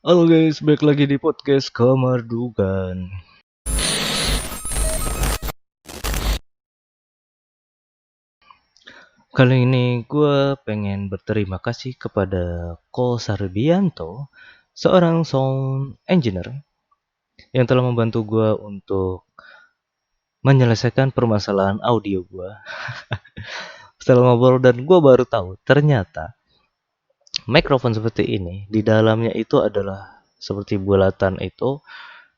Halo guys, balik lagi di podcast Kamar Dugan. Kali ini gue pengen berterima kasih kepada Ko Sarbianto, seorang sound engineer yang telah membantu gue untuk menyelesaikan permasalahan audio gue. Setelah ngobrol dan gue baru tahu, ternyata mikrofon seperti ini di dalamnya itu adalah seperti bulatan itu,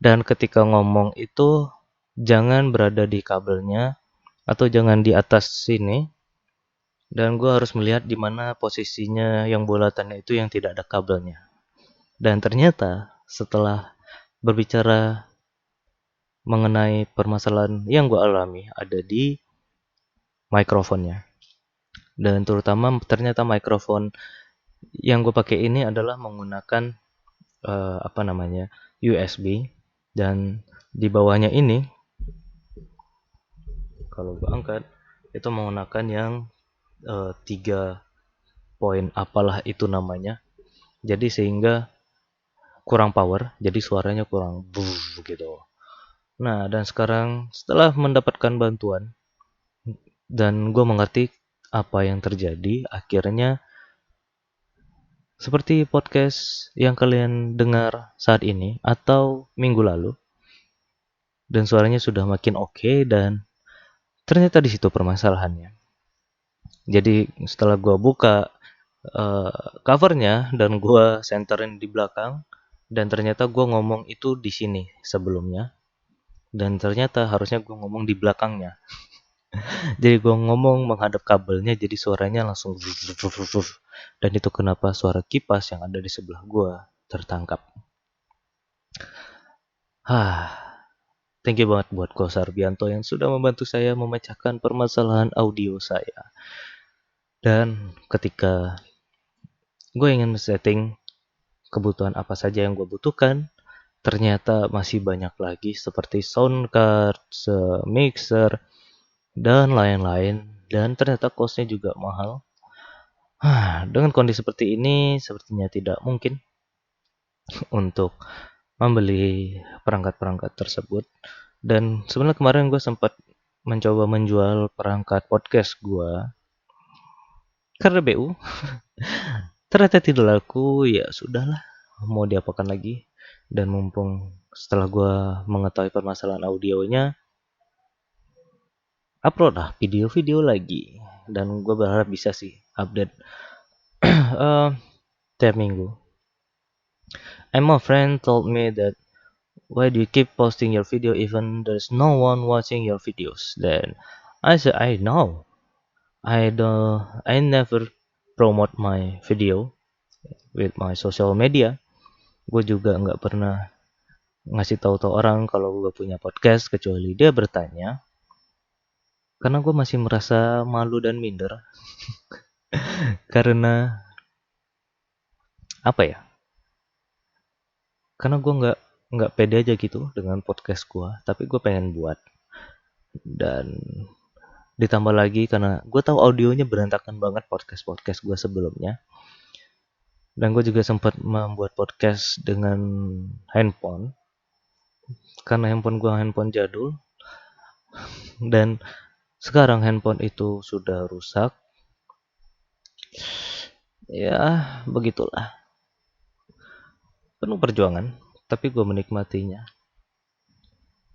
dan ketika ngomong itu jangan berada di kabelnya atau jangan di atas sini. Dan gue harus melihat di mana posisinya yang bulatannya itu yang tidak ada kabelnya. Dan ternyata setelah berbicara mengenai permasalahan yang gue alami ada di mikrofonnya. Dan terutama ternyata mikrofon yang gue pakai ini adalah menggunakan USB, dan di bawahnya ini kalau gue angkat itu menggunakan yang 3 poin apalah itu namanya. Jadi sehingga kurang power, jadi suaranya kurang buff gitu. Nah, dan sekarang setelah mendapatkan bantuan dan gue mengerti apa yang terjadi, akhirnya seperti podcast yang kalian dengar saat ini atau minggu lalu, dan suaranya sudah makin oke, dan ternyata di situ permasalahannya. Jadi setelah gue buka covernya dan gue centerin di belakang, dan ternyata gue ngomong itu di sini sebelumnya, dan ternyata harusnya gue ngomong di belakangnya. Jadi gue ngomong menghadap kabelnya, jadi suaranya langsung dan itu kenapa suara kipas yang ada di sebelah gue tertangkap. Thank you banget buat Ko Sarbianto yang sudah membantu saya memecahkan permasalahan audio saya. Dan ketika gue ingin setting kebutuhan apa saja yang gue butuhkan, ternyata masih banyak lagi seperti sound card, mixer, dan lain-lain. Dan ternyata cost-nya juga mahal. Dengan kondisi seperti ini, sepertinya tidak mungkin untuk membeli perangkat-perangkat tersebut. Dan sebenarnya kemarin gue sempat mencoba menjual perangkat podcast gue karena BU. Ternyata tidak laku, ya sudahlah, mau diapakan lagi. Dan mumpung setelah gue mengetahui permasalahan audionya, upload lah video-video lagi. Dan gue berharap bisa sih update tiap minggu. And my friend told me that why do you keep posting your video even there's no one watching your videos? Then I said I know. I never promote my video with my social media. Gue juga nggak pernah ngasih tahu orang kalau gue punya podcast kecuali dia bertanya. Karena gue masih merasa malu dan minder. Karena apa ya? Karena gue nggak pede aja gitu dengan podcast gue, tapi gue pengen buat. Dan ditambah lagi karena gue tahu audionya berantakan banget podcast gue sebelumnya, dan gue juga sempat membuat podcast dengan handphone karena handphone jadul, dan sekarang handphone itu sudah rusak. Ya begitulah, penuh perjuangan, tapi gue menikmatinya.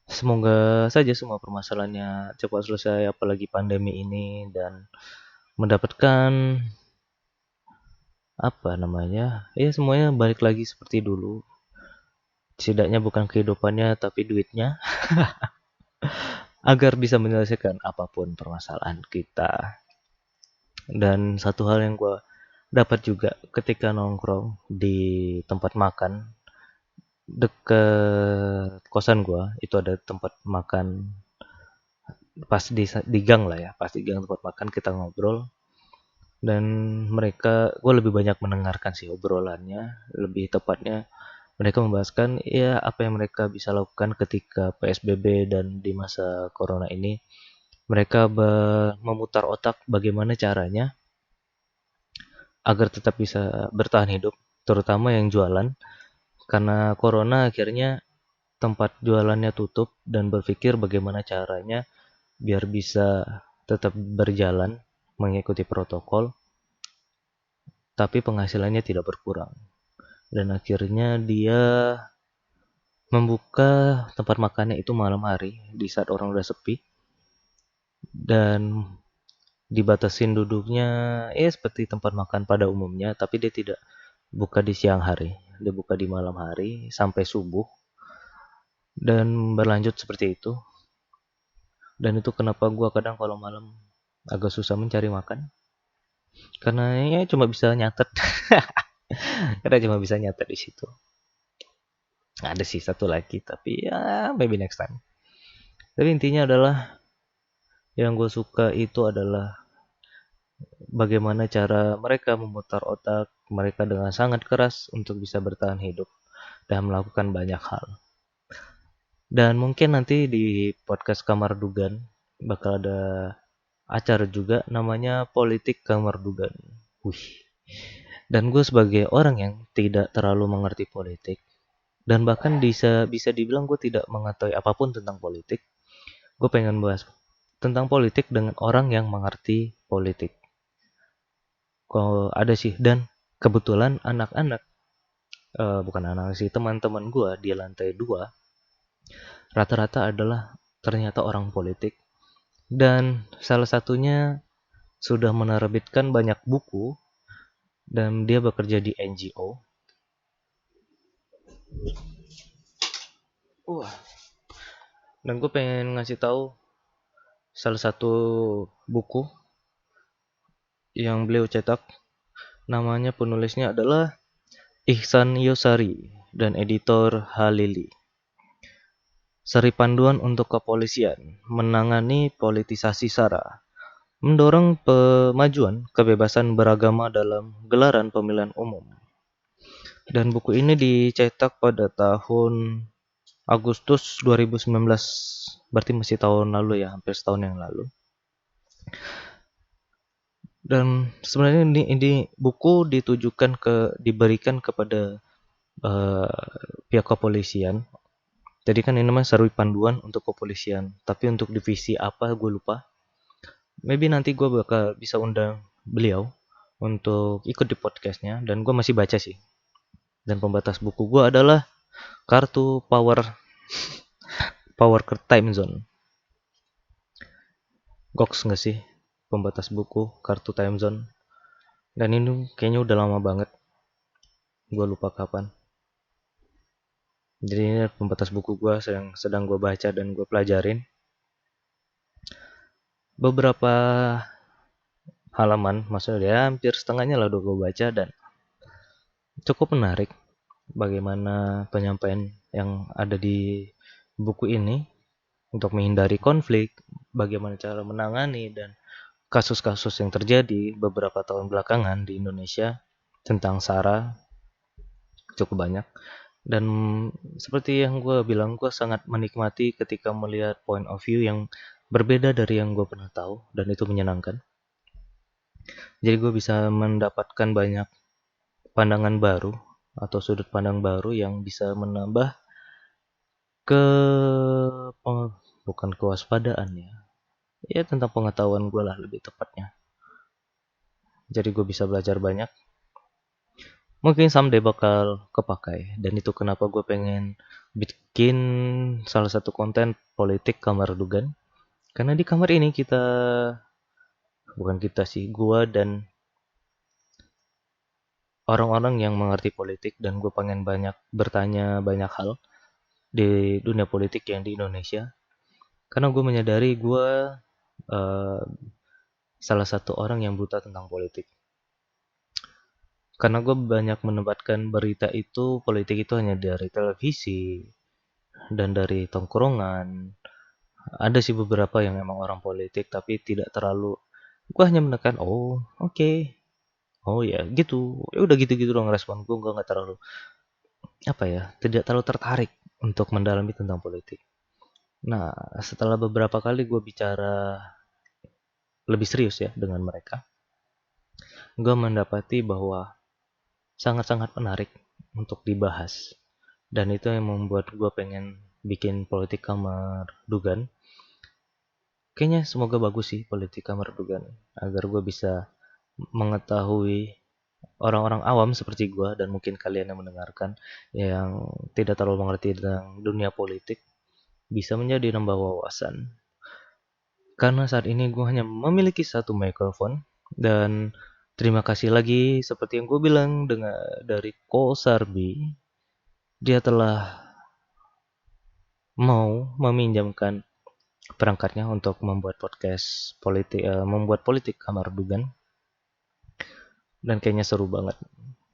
Semoga saja semua permasalahannya cepat selesai, apalagi pandemi ini, dan mendapatkan ya semuanya balik lagi seperti dulu. Setidaknya bukan kehidupannya tapi duitnya, agar bisa menyelesaikan apapun permasalahan kita. Dan satu hal yang gue dapat juga ketika nongkrong di tempat makan deket kosan gue, itu ada tempat makan pas di gang lah ya, pas di gang tempat makan kita ngobrol. Dan gue lebih banyak mendengarkan sih obrolannya, lebih tepatnya mereka membahaskan ya apa yang mereka bisa lakukan ketika PSBB dan di masa corona ini. Mereka memutar otak bagaimana caranya agar tetap bisa bertahan hidup, terutama yang jualan, Karena corona akhirnya tempat jualannya tutup dan berpikir bagaimana caranya biar bisa tetap berjalan mengikuti protokol, tapi penghasilannya tidak berkurang. Dan akhirnya dia membuka tempat makannya itu malam hari di saat orang udah sepi dan dibatasin duduknya seperti tempat makan pada umumnya, tapi dia tidak buka di siang hari. Dia buka di malam hari sampai subuh dan berlanjut seperti itu. Dan itu kenapa gua kadang kalau malam agak susah mencari makan karena ya cuma bisa nyatet. Karena cuma bisa nyatet di situ. Ada sih satu lagi tapi ya maybe next time. Tapi intinya adalah yang gue suka itu adalah bagaimana cara mereka memutar otak mereka dengan sangat keras untuk bisa bertahan hidup dan melakukan banyak hal. Dan mungkin nanti di podcast Kamar Dugan bakal ada acara juga namanya Politik Kamar Dugan. Wih. Dan gue sebagai orang yang tidak terlalu mengerti politik dan bahkan bisa bisa dibilang gue tidak mengetahui apapun tentang politik, gue pengen bahas tentang politik dengan orang yang mengerti politik. Kalau ada sih, dan kebetulan anak-anak, bukan anak sih, teman-teman gue di lantai 2 rata-rata adalah ternyata orang politik. Dan salah satunya sudah menerbitkan banyak buku dan dia bekerja di NGO. Dan gue pengen ngasih tahu salah satu buku yang beliau cetak. Namanya penulisnya adalah Ihsan Yosari dan editor Halili. Seri panduan untuk kepolisian menangani politisasi SARA, mendorong pemajuan kebebasan beragama dalam gelaran pemilihan umum. Dan buku ini dicetak pada tahun Agustus 2019, berarti masih tahun lalu ya, hampir setahun yang lalu. Dan sebenarnya ini buku diberikan kepada pihak kepolisian. Jadi kan ini namanya seru panduan untuk kepolisian, tapi untuk divisi apa gue lupa. Maybe nanti gue bakal bisa undang beliau untuk ikut di podcastnya, dan gue masih baca sih. Dan pembatas buku gue adalah kartu power time zone. Goks nggak sih pembatas buku kartu time zone? Dan ini kayaknya udah lama banget, gue lupa kapan. Jadi ini pembatas buku gue yang sedang gue baca dan gue pelajarin. Beberapa halaman, maksudnya hampir setengahnya lah udah gue baca dan cukup menarik bagaimana penyampaian yang ada di buku ini untuk menghindari konflik, bagaimana cara menangani dan kasus-kasus yang terjadi beberapa tahun belakangan di Indonesia tentang SARA cukup banyak. Dan seperti yang gue bilang, gue sangat menikmati ketika melihat point of view yang berbeda dari yang gue pernah tahu, dan itu menyenangkan. Jadi gue bisa mendapatkan banyak pandangan baru atau sudut pandang baru yang bisa menambah ke bukan kewaspadaan ya tentang pengetahuan gue lah lebih tepatnya. Jadi gue bisa belajar banyak, mungkin someday bakal kepakai, dan itu kenapa gue pengen bikin salah satu konten politik kamar dugan. Karena di kamar ini bukan kita sih, gue dan orang-orang yang mengerti politik, dan gue pengen banyak bertanya banyak hal di dunia politik yang di Indonesia. Karena gue menyadari gue uh, salah satu orang yang buta tentang politik. Karena gue banyak menempatkan berita itu, politik itu hanya dari televisi dan dari tongkrongan. Ada sih beberapa yang emang orang politik, tapi tidak terlalu. Gue hanya menekan, oh oke, okay. Oh ya gitu, ya udah gitu-gitu dong respon gue, nggak terlalu tidak terlalu tertarik untuk mendalami tentang politik. Nah, setelah beberapa kali gue bicara lebih serius ya dengan mereka, gue mendapati bahwa sangat-sangat menarik untuk dibahas. Dan itu yang membuat gue pengen bikin politik kamar dugan. Kayaknya semoga bagus sih politik kamar dugan, agar gue bisa mengetahui orang-orang awam seperti gue dan mungkin kalian yang mendengarkan yang tidak terlalu mengerti tentang dunia politik bisa menjadi nambah wawasan. Karena saat ini gue hanya memiliki satu mikrofon dan terima kasih lagi seperti yang gue bilang dengan dari Ko Sarbi, dia telah mau meminjamkan perangkatnya untuk membuat podcast politik, membuat politik kamar dugan, dan kayaknya seru banget.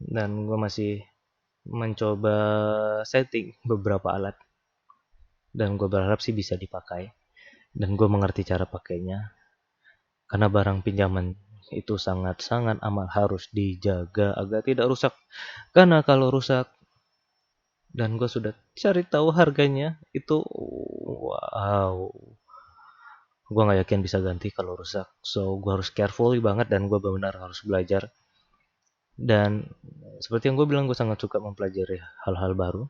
Dan gue masih mencoba setting beberapa alat dan gue berharap sih bisa dipakai dan gue mengerti cara pakainya karena barang pinjaman itu sangat-sangat amat harus dijaga agar tidak rusak, karena kalau rusak dan gue sudah cari tahu harganya itu wow, gue nggak yakin bisa ganti kalau rusak. So gue harus careful banget dan gue benar harus belajar. Dan seperti yang gue bilang, gue sangat suka mempelajari hal-hal baru.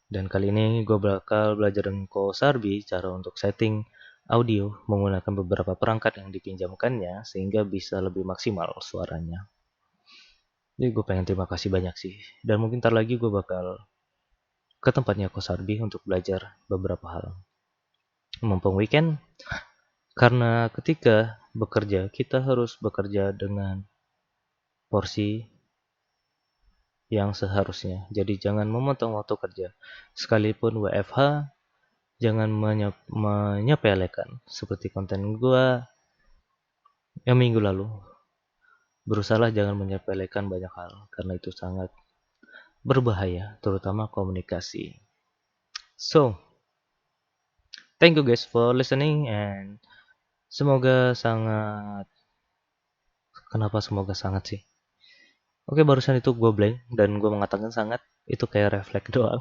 Dan kali ini gue bakal belajar dengan Ko Sarbi cara untuk setting audio menggunakan beberapa perangkat yang dipinjamkannya sehingga bisa lebih maksimal suaranya. Jadi gue pengen terima kasih banyak sih. Dan mungkin ntar lagi gue bakal ke tempatnya Ko Sarbi untuk belajar beberapa hal. Mumpung weekend, karena ketika bekerja kita harus bekerja dengan porsi yang seharusnya. Jadi jangan memotong waktu kerja. Sekalipun WFH, jangan menyepelekan. Seperti konten gua yang minggu lalu. Berusahalah jangan menyepelekan banyak hal, karena itu sangat berbahaya, terutama komunikasi. So, thank you guys for listening and semoga sangat, kenapa semoga sangat sih? Oke, barusan itu gue blank dan gue mengatakan sangat, itu kayak refleks doang.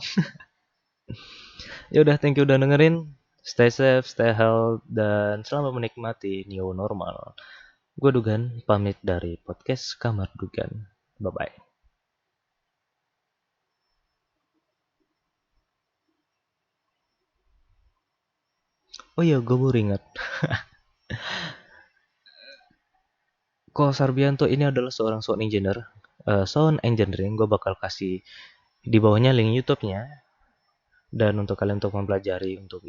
Ya udah, thank you udah dengerin. Stay safe, stay healthy, dan selamat menikmati new normal. Gue Dugan, pamit dari podcast Kamar Dugan. Bye-bye. Oh iya, gue baru ingat. Ko Sarbianto ini adalah seorang sound engineer. Sound engineering, gue bakal kasih di bawahnya link YouTube-nya. Dan untuk kalian untuk mempelajari, untuk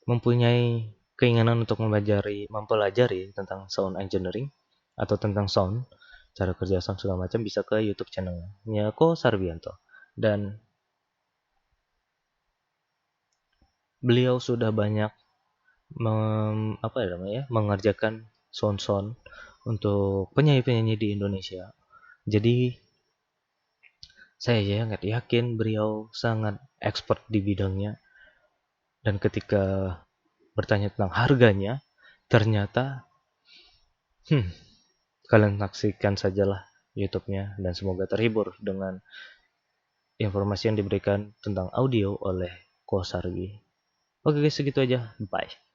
mempunyai keinginan untuk mempelajari tentang sound engineering atau tentang sound, cara kerja sound segala macam, bisa ke YouTube channelnya Ko Sarbianto. Dan beliau sudah banyak mengerjakan sound-sound untuk penyanyi-penyanyi di Indonesia. Jadi saya sangat yakin beliau sangat expert di bidangnya. Dan ketika bertanya tentang harganya, ternyata kalian saksikan sajalah YouTube-nya dan semoga terhibur dengan informasi yang diberikan tentang audio oleh Ko Sargi. Oke guys, segitu aja. Bye.